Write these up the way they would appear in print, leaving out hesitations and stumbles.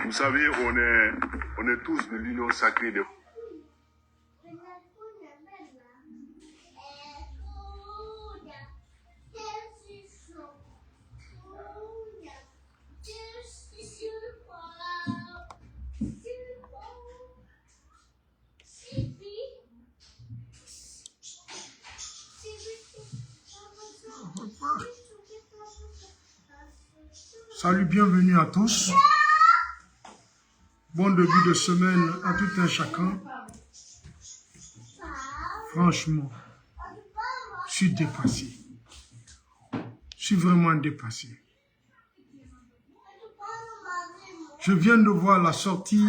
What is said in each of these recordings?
Vous savez, on est tous de l'union sacrée de... Salut, bienvenue à tous. Bon début de semaine à tout un chacun. Franchement, je suis dépassé. Je suis vraiment dépassé. Je viens de voir la sortie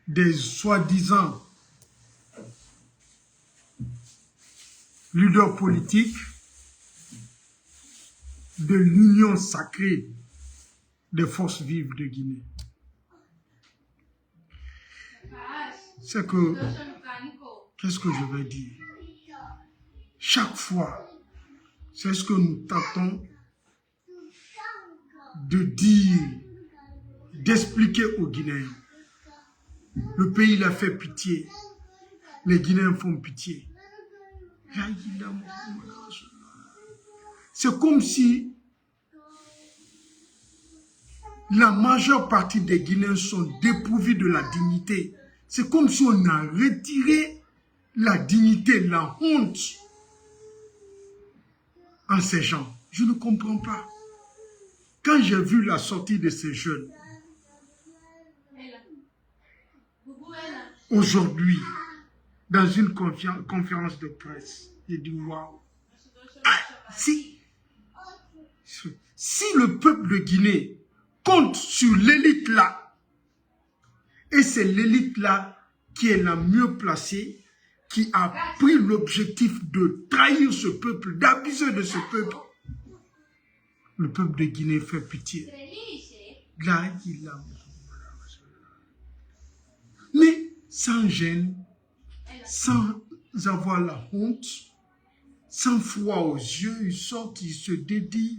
des soi-disant leaders politiques de l'union sacrée des forces vives de Guinée. C'est que, qu'est-ce que je vais dire? Chaque fois, c'est ce que nous tentons de dire, d'expliquer aux Guinéens. Le pays l'a fait pitié. Les Guinéens font pitié. C'est comme si la majeure partie des Guinéens sont dépourvus de la dignité. C'est comme si on a retiré la dignité, la honte en ces gens. Je ne comprends pas. Quand j'ai vu la sortie de ces jeunes, aujourd'hui, dans une conférence de presse, j'ai dit waouh. Si le peuple de Guinée compte sur l'élite là, et c'est l'élite là qui est la mieux placée, qui a pris l'objectif de trahir ce peuple, d'abuser de ce peuple, le peuple de Guinée fait pitié. Mais sans gêne, sans avoir la honte, sans froid aux yeux, ils sortent, ils se dédient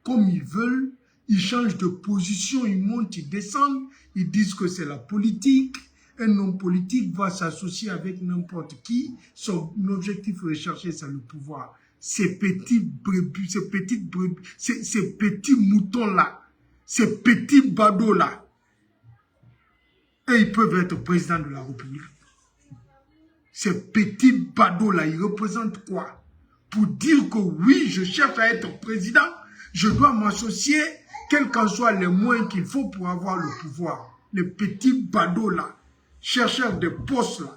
comme ils veulent, ils changent de position, ils montent, ils descendent, ils disent que c'est la politique. Un homme politique va s'associer avec n'importe qui, son objectif recherché, c'est le pouvoir. Ces petits brebis, ces petits moutons-là, ces petits badauds-là, et ils peuvent être présidents de la République. Ces petits badauds-là, ils représentent quoi? Pour dire que oui, je cherche à être président, je dois m'associer, quels qu'en soient les moyens qu'il faut pour avoir le pouvoir. Les petits badauds là, chercheurs de postes là,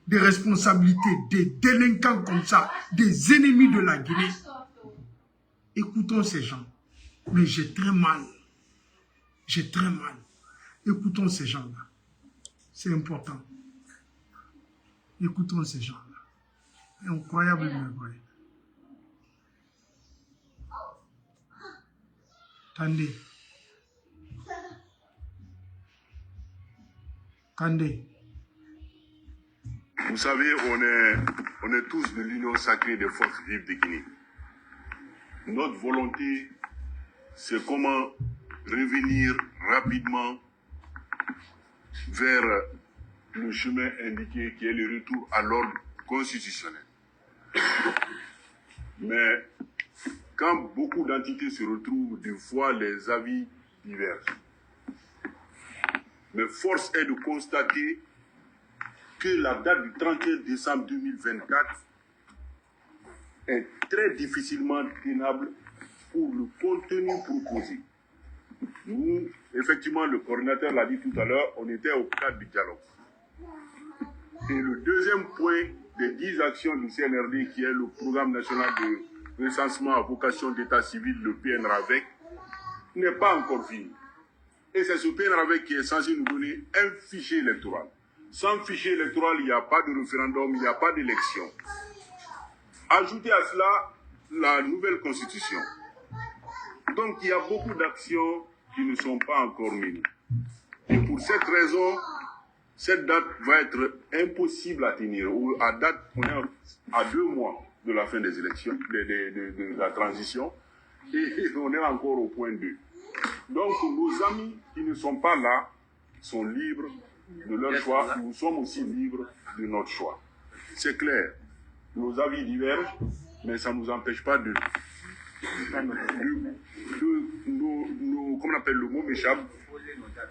des responsabilités, des délinquants comme ça, des ennemis de la Guinée. Écoutons ces gens. Mais j'ai très mal. J'ai très mal. Écoutons ces gens-là. C'est important. Écoutons ces gens-là. Incroyablement vrai. Kandé. Kandé. Vous savez, on est tous de l'union sacrée des forces vives de Guinée. Notre volonté, c'est comment revenir rapidement vers le chemin indiqué qui est le retour à l'ordre constitutionnel. Mais quand beaucoup d'entités se retrouvent, des fois les avis divergent. Mais force est de constater que la date du 31 décembre 2024 est très difficilement tenable pour le contenu proposé. Nous, effectivement, le coordinateur l'a dit tout à l'heure, on était au cadre du dialogue. Et le deuxième point des 10 actions du CNRD, qui est le programme national de recensement à vocation d'état civil, le PNRAVEC, n'est pas encore fini. Et c'est ce PNRAVEC qui est censé nous donner un fichier électoral. Sans fichier électoral, il n'y a pas de référendum, il n'y a pas d'élection. Ajoutez à cela la nouvelle constitution. Donc il y a beaucoup d'actions qui ne sont pas encore menées. Et pour cette raison, cette date va être impossible à tenir. À date, on est à 2 mois de la fin des élections, de la transition, et on est encore au point 2. Donc, nos amis qui ne sont pas là sont libres de leur choix. Nous sommes aussi libres de notre choix. C'est clair. Nos avis divergent, mais ça ne nous empêche pas comment on appelle le mot m'échappe,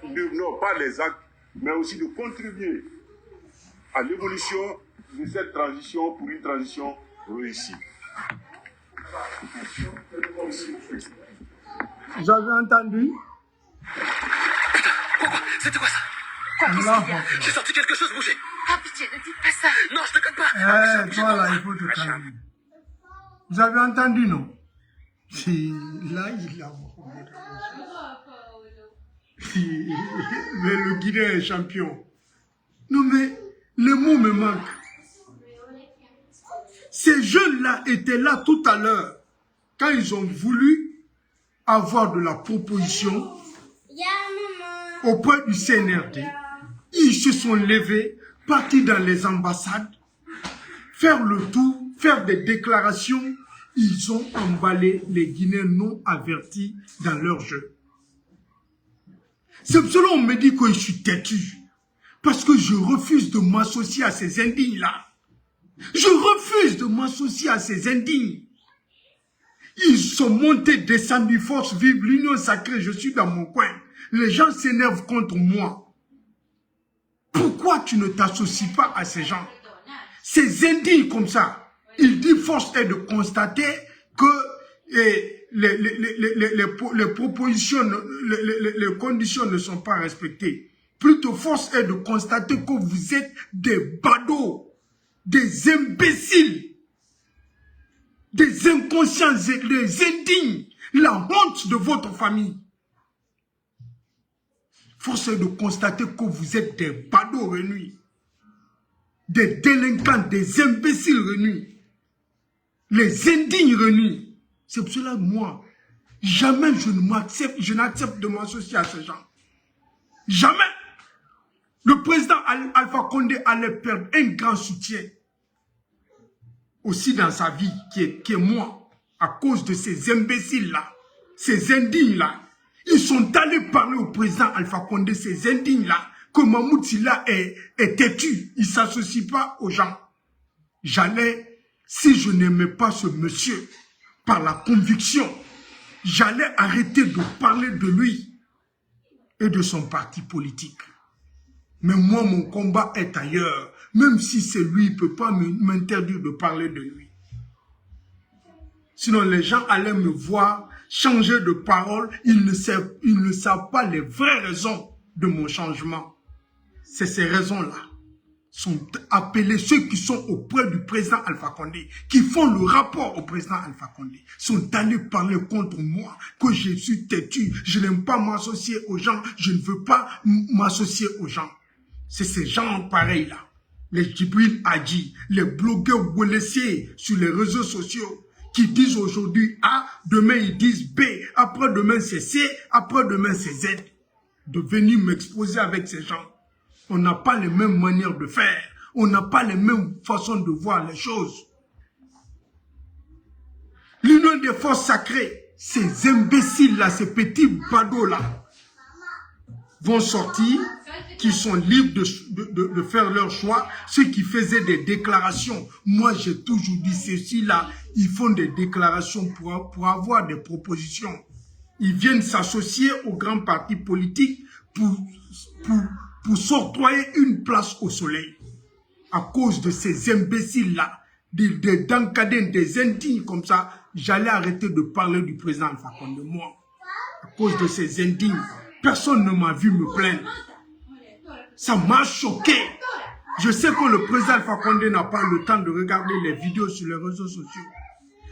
non pas les actes, mais aussi de contribuer à l'évolution de cette transition pour une transition réussie. Vous avez entendu? C'était quoi ça? J'ai senti quelque chose bouger. Oh, pitié, ne dites pas ça. Non, je déconne pas. Eh, toi là, il faut te calmer. Vous avez entendu, non? Là, il a... Mais le Guinéen est champion. Non, mais les mots me manquent. Ces jeunes-là étaient là tout à l'heure, quand ils ont voulu avoir de la proposition auprès du CNRD. Ils se sont levés, partis dans les ambassades, faire le tour, faire des déclarations. Ils ont emballé les Guinéens non avertis dans leur jeu. C'est pour cela qu'on me dit que je suis têtu. Parce que je refuse de m'associer à ces indignes-là. Je refuse de m'associer à ces indignes. Ils sont montés, descendus, force vive, l'union sacrée, je suis dans mon coin. Les gens s'énervent contre moi. Pourquoi tu ne t'associes pas à ces gens? Ces indignes comme ça. Il dit force est de constater que les propositions, les conditions ne sont pas respectées. Plutôt force est de constater que vous êtes des badauds, des imbéciles, des inconscients, des indignes, la honte de votre famille. Force est de constater que vous êtes des badauds renuits, des délinquants, des imbéciles renuits. Les indignes renuits. C'est pour cela que moi, jamais je n'accepte de m'associer à ces gens. Jamais. Le président Alpha Condé allait perdre un grand soutien. Aussi dans sa vie, qui est moi, à cause de ces imbéciles-là, ces indignes-là. Ils sont allés parler au président Alpha Condé, ces indignes-là, que Mahmoud Silla est têtu. Il ne s'associe pas aux gens. J'allais... Si je n'aimais pas ce monsieur, par la conviction, j'allais arrêter de parler de lui et de son parti politique. Mais moi, mon combat est ailleurs. Même si c'est lui, il ne peut pas m'interdire de parler de lui. Sinon, les gens allaient me voir changer de parole. Ils ne savent pas les vraies raisons de mon changement. C'est ces raisons-là. Sont appelés ceux qui sont auprès du président Alpha Condé, qui font le rapport au président Alpha Condé, sont allés parler contre moi, que je suis têtu, je n'aime pas m'associer aux gens, je ne veux pas m'associer aux gens. C'est ces gens pareils-là, les Djibril Hadji, les blogueurs blessés sur les réseaux sociaux, qui disent aujourd'hui A, demain ils disent B, après-demain c'est C, après-demain c'est Z. De venir m'exposer avec ces gens. On n'a pas les mêmes manières de faire. On n'a pas les mêmes façons de voir les choses. L'union des forces sacrées, ces imbéciles-là, ces petits badauds-là, vont sortir, qui sont libres de faire leur choix. Ceux qui faisaient des déclarations, moi j'ai toujours dit ceci-là, ils font des déclarations pour avoir des propositions. Ils viennent s'associer aux grands partis politiques pour s'octroyer une place au soleil. À cause de ces imbéciles-là, des dankadens, des indignes comme ça, j'allais arrêter de parler du président Alpha Condé, moi. À cause de ces indignes, personne ne m'a vu me plaindre. Ça m'a choqué. Je sais que le président Alpha Condé n'a pas le temps de regarder les vidéos sur les réseaux sociaux.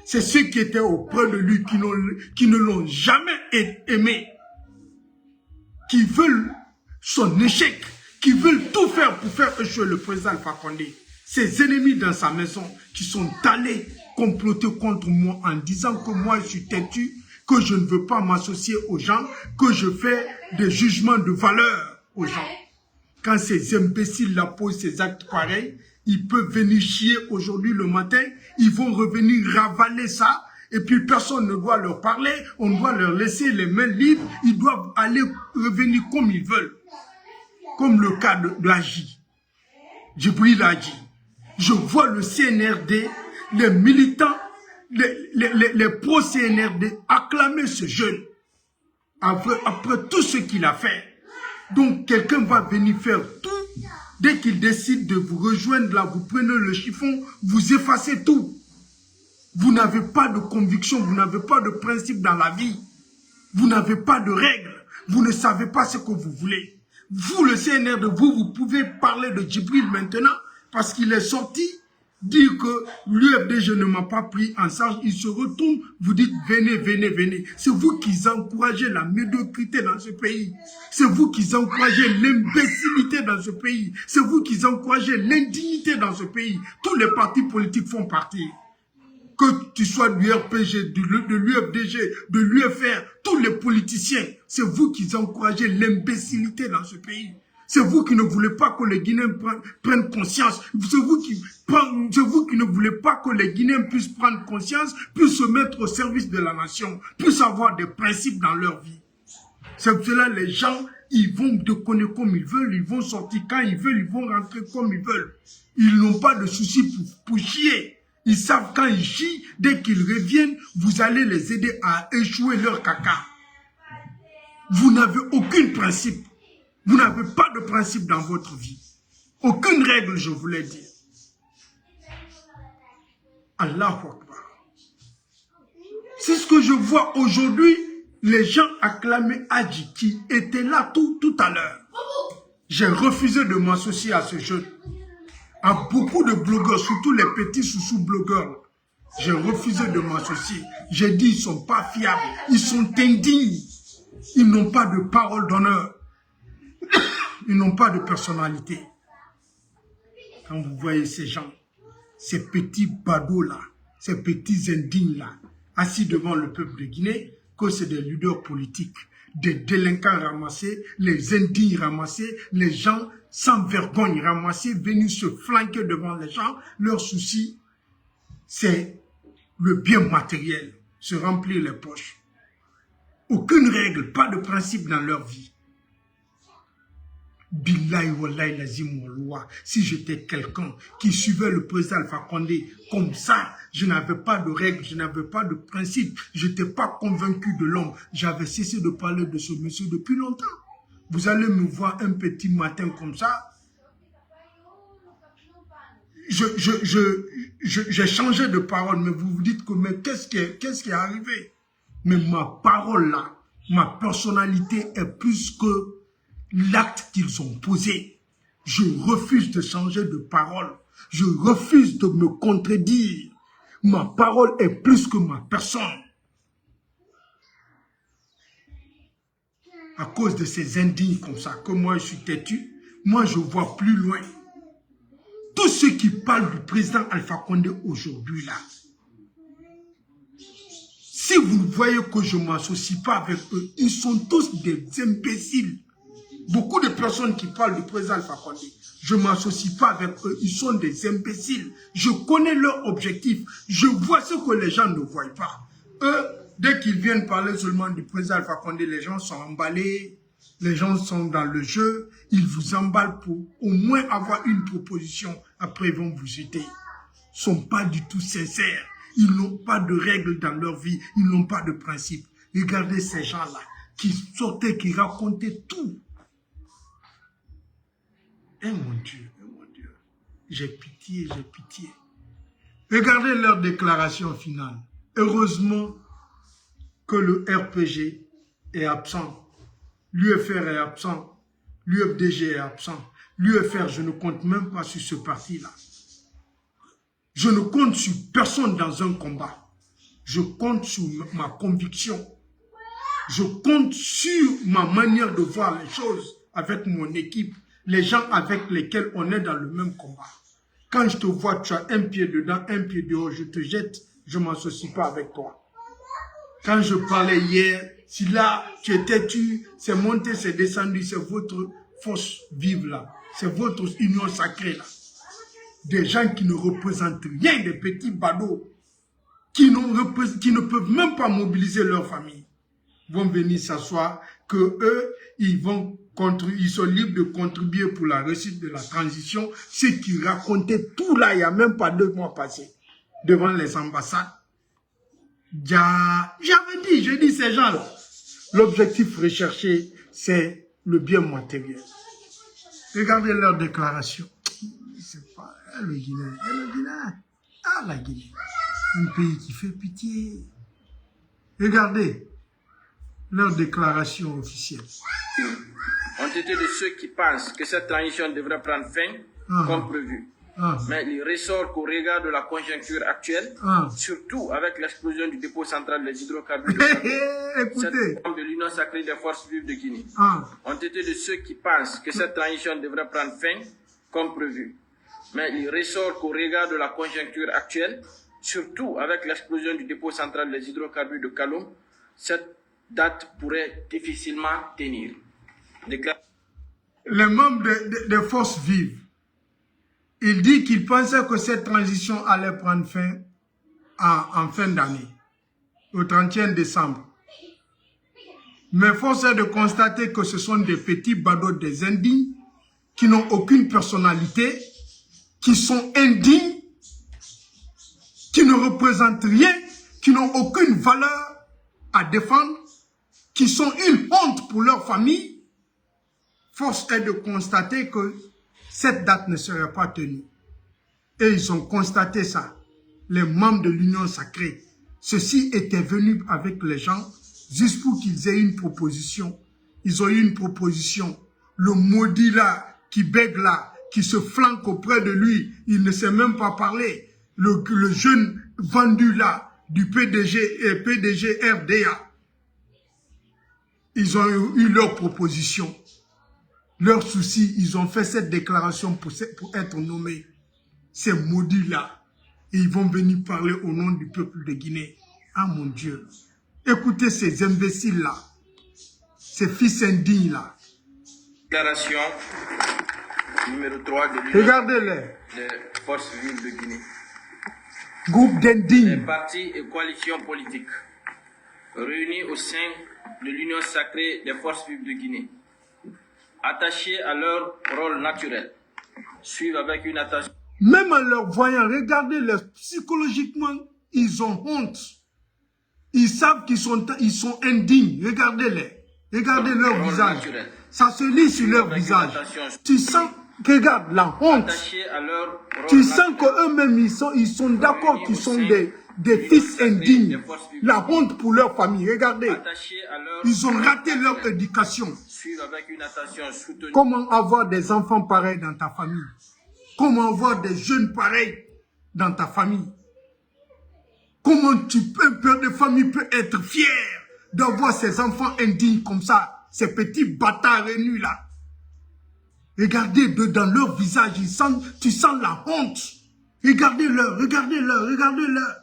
C'est ceux qui étaient auprès de lui qui ne l'ont jamais aimé, qui veulent son échec, qui veulent tout faire pour faire échouer le président Alpha Condé. Ses ennemis dans sa maison qui sont allés comploter contre moi en disant que moi je suis têtu, que je ne veux pas m'associer aux gens, que je fais des jugements de valeur aux gens. Quand ces imbéciles-là posent ces actes pareils, ils peuvent venir chier aujourd'hui le matin, ils vont revenir ravaler ça et puis personne ne doit leur parler, on doit leur laisser les mains libres, ils doivent aller revenir comme ils veulent. Comme le cas de Hadji, Djibril Hadji. Je vois le CNRD, les militants, les pro-CNRD acclamer ce jeune après tout ce qu'il a fait. Donc quelqu'un va venir faire tout. Dès qu'il décide de vous rejoindre là, vous prenez le chiffon, vous effacez tout. Vous n'avez pas de conviction, vous n'avez pas de principe dans la vie. Vous n'avez pas de règles. Vous ne savez pas ce que vous voulez. Vous, le CNRD, vous pouvez parler de Djibril maintenant parce qu'il est sorti dire que l'UFDG ne m'a pas pris en charge. Il se retourne, vous dites venez, venez, venez. C'est vous qui encouragez la médiocrité dans ce pays. C'est vous qui encouragez l'imbécilité dans ce pays. C'est vous qui encouragez l'indignité dans ce pays. Tous les partis politiques font partie. Que tu sois du RPG, de l'UFDG, de l'UFR, tous les politiciens, c'est vous qui encouragez l'imbécilité dans ce pays. C'est vous qui ne voulez pas que les Guinéens prennent conscience. C'est vous qui ne voulez pas que les Guinéens puissent prendre conscience, puissent se mettre au service de la nation, puissent avoir des principes dans leur vie. C'est pour cela les gens, ils vont déconner comme ils veulent, ils vont sortir quand ils veulent, ils vont rentrer comme ils veulent. Ils n'ont pas de soucis pour chier. Ils savent quand ils chient, dès qu'ils reviennent, vous allez les aider à échouer leur caca. Vous n'avez aucun principe. Vous n'avez pas de principe dans votre vie. Aucune règle, je vous l'ai dit. Allahu Akbar. C'est ce que je vois aujourd'hui. Les gens acclamaient Hadji qui était là tout à l'heure. J'ai refusé de m'associer à ce jeune. À beaucoup de blogueurs, surtout les petits sous-blogueurs. J'ai refusé de m'associer. J'ai dit, ils ne sont pas fiables. Ils sont indignes. Ils n'ont pas de parole d'honneur. Ils n'ont pas de personnalité. Quand vous voyez ces gens, ces petits badauds-là, ces petits indignes-là, assis devant le peuple de Guinée, que c'est des leaders politiques, des délinquants ramassés, les indignes ramassés, les gens sans vergogne ramassés, venus se flanquer devant les gens. Leur souci, c'est le bien matériel, se remplir les poches. Aucune règle, pas de principe dans leur vie. Billahi wallahi lazim wallah. Si j'étais quelqu'un qui suivait le président Alpha Condé comme ça, je n'avais pas de règles, je n'avais pas de principe, je n'étais pas convaincu de l'homme. J'avais cessé de parler de ce monsieur depuis longtemps. Vous allez me voir un petit matin comme ça. J'ai changé de parole, mais vous vous dites que mais qu'est-ce qui est arrivé? Mais ma parole là, ma personnalité est plus que l'acte qu'ils ont posé. Je refuse de changer de parole. Je refuse de me contredire. Ma parole est plus que ma personne. À cause de ces indignes comme ça, que moi je suis têtu, moi je vois plus loin. Tous ceux qui parlent du président Alpha Condé aujourd'hui là, si vous voyez que je ne m'associe pas avec eux, ils sont tous des imbéciles. Beaucoup de personnes qui parlent du président Alpha Condé, je ne m'associe pas avec eux, ils sont des imbéciles. Je connais leur objectif, je vois ce que les gens ne voient pas. Eux, dès qu'ils viennent parler seulement du président Alpha Condé, les gens sont emballés, les gens sont dans le jeu, ils vous emballent pour au moins avoir une proposition, après ils vont vous jeter. Ils ne sont pas du tout sincères, ils n'ont pas de règles dans leur vie, ils n'ont pas de principe. Regardez ces gens-là, qui sortaient, qui racontaient tout. Eh mon Dieu, j'ai pitié, j'ai pitié. Regardez leur déclaration finale. Heureusement que le RPG est absent, l'UFR est absent, l'UFDG est absent. L'UFR, je ne compte même pas sur ce parti-là. Je ne compte sur personne dans un combat. Je compte sur ma conviction. Je compte sur ma manière de voir les choses avec mon équipe. Les gens avec lesquels on est dans le même combat. Quand je te vois, tu as un pied dedans, un pied dehors, je te jette, je ne m'associe pas avec toi. Quand je parlais hier, si là, tu es têtu, c'est monté, c'est descendu, c'est votre force vive là. C'est votre union sacrée là. Des gens qui ne représentent rien, des petits badauds. qui ne peuvent même pas mobiliser leur famille, vont venir s'asseoir, que eux, ils sont libres de contribuer pour la réussite de la transition, ce qui racontait tout là, il n'y a même pas 2 mois passés, devant les ambassades. J'avais dit, j'ai dit ces gens-là, l'objectif recherché, c'est le bien matériel. Regardez leur déclaration. C'est pas le Guinéen, le Guinéen. Ah, la Guinée, un pays qui fait pitié. Regardez leur déclaration officielle. Ont été de ceux qui pensent que cette transition devrait prendre fin comme prévu. Mais il ressort qu'au regard de la conjoncture actuelle, surtout avec l'explosion du dépôt central des hydrocarbures, cette forme de l'Union sacrée des forces vives de Guinée, ont été de ceux qui pensent que cette transition devrait prendre fin comme prévu. Mais il ressort qu'au regard de la conjoncture actuelle, surtout avec l'explosion du dépôt central des hydrocarbures de Kaloum, cette date pourrait difficilement tenir. Les membres des forces vives, il dit qu'il pensait que cette transition allait prendre fin en fin d'année, au 31 décembre. Mais force est de constater que ce sont des petits badauds, des indignes, qui n'ont aucune personnalité, qui sont indignes, qui ne représentent rien, qui n'ont aucune valeur à défendre, qui sont une honte pour leur famille. Force est de constater que cette date ne serait pas tenue. Et ils ont constaté ça, les membres de l'Union sacrée. Ceux-ci étaient venus avec les gens juste pour qu'ils aient une proposition. Ils ont eu une proposition. Le maudit là, qui bègue là, qui se flanque auprès de lui, il ne sait même pas parler. Le jeune vendu là, du PDG RDA, ils ont eu leur proposition. Leur souci, ils ont fait cette déclaration pour être nommés. Ces maudits-là. Et ils vont venir parler au nom du peuple de Guinée. Ah mon Dieu. Écoutez ces imbéciles-là. Ces fils indignes-là. Déclaration numéro 3 de l'Union des forces vives de Guinée. Groupe d'indignes. Les partis et coalitions politiques réunis au sein de l'Union sacrée des forces vives de Guinée, attachés à leur rôle naturel, suivent avec une attention. Même en leur voyant, regardez-les, psychologiquement, ils ont honte. Ils savent qu'ils sont indignes. Regardez-les. Regardez leur visage. Naturel. Ça se lit sur leur visage. Tu sens, regarde la honte. Tu sens qu'eux-mêmes, ils sont d'accord qu'ils sont des fils indignes. La honte pour leur famille. Regardez. Ils ont raté leur éducation. Comment avoir des enfants pareils dans ta famille? Comment avoir des jeunes pareils dans ta famille? Comment un père de famille peut être fier d'avoir ses enfants indignes comme ça, ces petits bâtards réunis là? Regardez dans leur visage, tu sens la honte. Regardez-leur, regardez-leur, regardez-leur.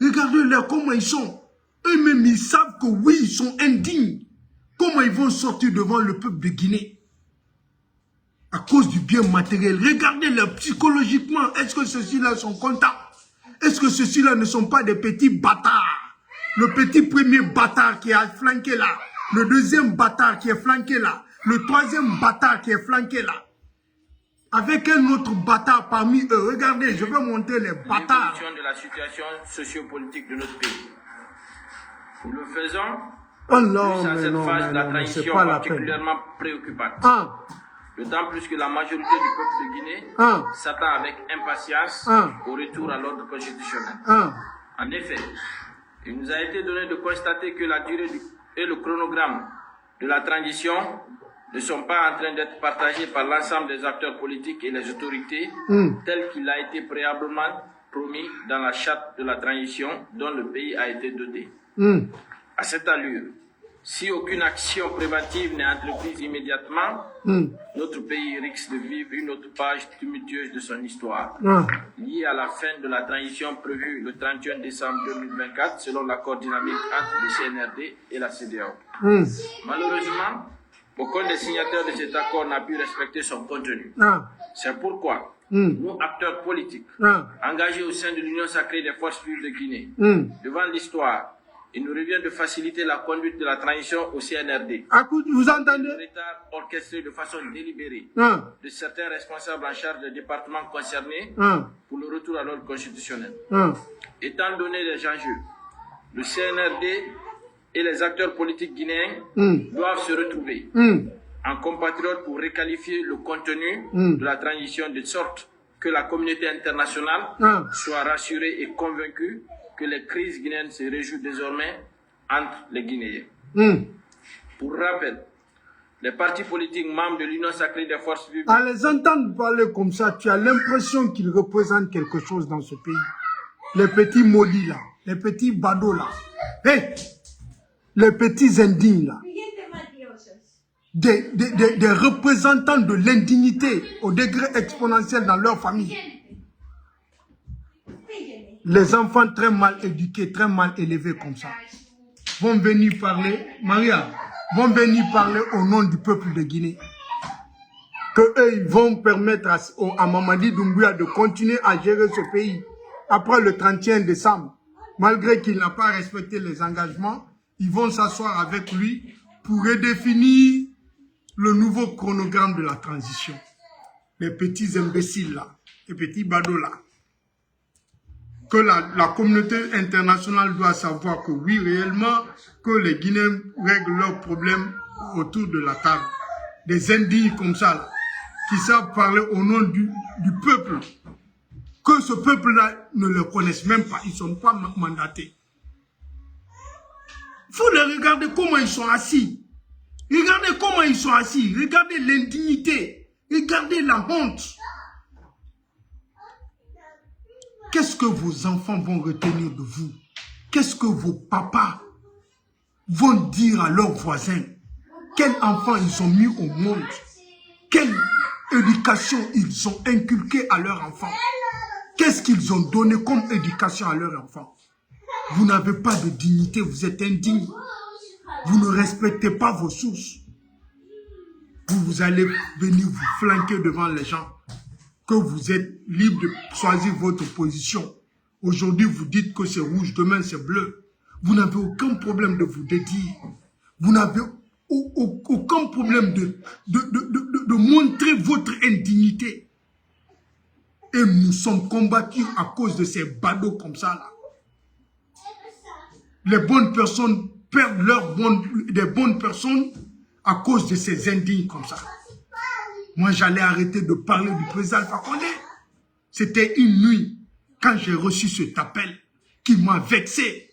Regardez-leur comment ils sont. Eux-mêmes, ils savent que oui, ils sont indignes. Comment ils vont sortir devant le peuple de Guinée? À cause du bien matériel. Regardez-leur psychologiquement. Est-ce que ceux-ci-là sont contents? Est-ce que ceux-ci-là ne sont pas des petits bâtards? Le petit premier bâtard qui a flanqué là. Le deuxième bâtard qui est flanqué là. Le troisième bâtard qui est flanqué là. Avec un autre bâtard parmi eux. Regardez, je vais montrer les bâtards. L'évolution de la situation sociopolitique de notre pays. Nous le faisons. Oh non, à mais cette non, phase de la mais non, c'est transition pas la peine. particulièrement préoccupante. D'autant plus que la majorité du peuple de Guinée s'attend avec impatience au retour à l'ordre constitutionnel. En effet, il nous a été donné de constater que la durée et le chronogramme de la transition ne sont pas en train d'être partagés par l'ensemble des acteurs politiques et les autorités, tel qu'il a été préalablement promis dans la charte de la transition dont le pays a été doté. À cette allure, si aucune action préventive n'est entreprise immédiatement, notre pays risque de vivre une autre page tumultueuse de son histoire, liée à la fin de la transition prévue le 31 décembre 2024, selon l'accord dynamique entre le CNRD et la CEDEAO. Malheureusement, aucun des signataires de cet accord n'a pu respecter son contenu. C'est pourquoi nous acteurs politiques, engagés au sein de l'Union sacrée des forces vives de Guinée, devant l'histoire, il nous revient de faciliter la conduite de la transition au CNRD. Vous entendez? Le retard orchestré de façon délibérée de certains responsables en charge des départements concernés pour le retour à l'ordre constitutionnel. Étant donné les enjeux, le CNRD et les acteurs politiques guinéens doivent se retrouver en compatriotes pour requalifier le contenu de la transition de sorte que la communauté internationale soit rassurée et convaincue que les crises guinéennes se réjouissent désormais entre les Guinéens. Pour rappel, les partis politiques membres de l'Union sacrée des forces vives... À les entendre parler comme ça, tu as l'impression qu'ils représentent quelque chose dans ce pays. Les petits maudits là, les petits badauds là, les petits indignes là. Des représentants de l'indignité au degré exponentiel dans leur famille. Les enfants très mal éduqués, très mal élevés comme ça, vont venir parler, Maria, vont venir parler au nom du peuple de Guinée. Que eux, ils vont permettre à Mamadi Doumbouya de continuer à gérer ce pays après le 31 décembre. Malgré qu'il n'a pas respecté les engagements, ils vont s'asseoir avec lui pour redéfinir le nouveau chronogramme de la transition. Les petits imbéciles là, les petits badauds là. Que la communauté internationale doit savoir que oui, réellement, que les Guinéens règlent leurs problèmes autour de la table. Des indignes comme ça, là, qui savent parler au nom du peuple. Que ce peuple-là ne le connaisse même pas, ils ne sont pas mandatés. Il faut les regarder comment ils sont assis. Regardez comment ils sont assis. Regardez l'indignité. Regardez la honte. Qu'est-ce que vos enfants vont retenir de vous? Qu'est-ce que vos papas vont dire à leurs voisins? Quels enfants ils ont mis au monde? Quelle éducation ils ont inculqué à leurs enfants? Qu'est-ce qu'ils ont donné comme éducation à leurs enfants? Vous n'avez pas de dignité, vous êtes indigne. Vous ne respectez pas vos sources. Vous allez venir vous flanquer devant les gens. Que vous êtes libre de choisir votre position. Aujourd'hui, vous dites que c'est rouge, demain c'est bleu. Vous n'avez aucun problème de vous dédier. Vous n'avez aucun problème de montrer votre indignité. Et nous sommes combattus à cause de ces badauds comme ça là. Les bonnes personnes perdent des bonnes personnes à cause de ces indignes comme ça. Moi, j'allais arrêter de parler du président Alpha Condé. C'était une nuit, quand j'ai reçu cet appel, qui m'a vexé.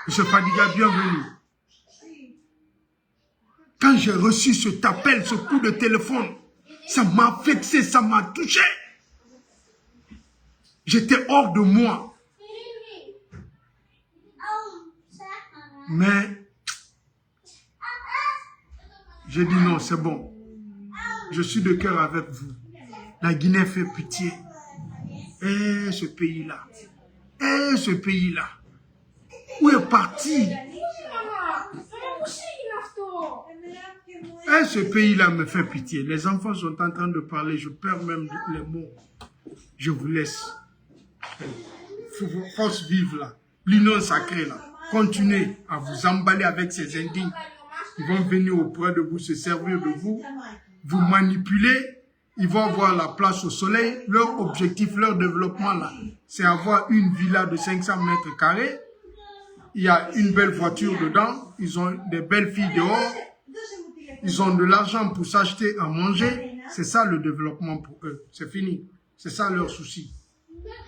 Monsieur Fadiga, bienvenue. Quand j'ai reçu cet appel, ce coup de téléphone, ça m'a vexé, ça m'a touché. J'étais hors de moi. Mais j'ai dit non, c'est bon. Je suis de cœur avec vous. La Guinée fait pitié. Et ce pays-là. Et ce pays-là. Où est parti? Et ce pays-là me fait pitié. Les enfants sont en train de parler. Je perds même les mots. Je vous laisse. Force vive là. L'union sacrée là. Continuez à vous emballer avec ces indignes. Ils vont venir auprès de vous, se servir de vous, vous manipuler. Ils vont avoir la place au soleil. Leur objectif, leur développement là, c'est avoir une villa de 500 mètres carrés. Il y a une belle voiture dedans. Ils ont des belles filles dehors. Ils ont de l'argent pour s'acheter à manger. C'est ça le développement pour eux. C'est fini. C'est ça leur souci.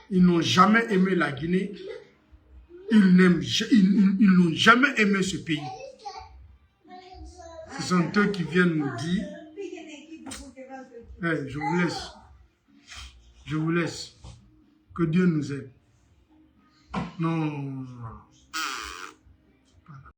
Ils n'ont jamais aimé la Guinée. Ils n'ont jamais aimé ce pays. Ce sont eux qui viennent nous dire, hey, je vous laisse. Je vous laisse. Que Dieu nous aide. Non.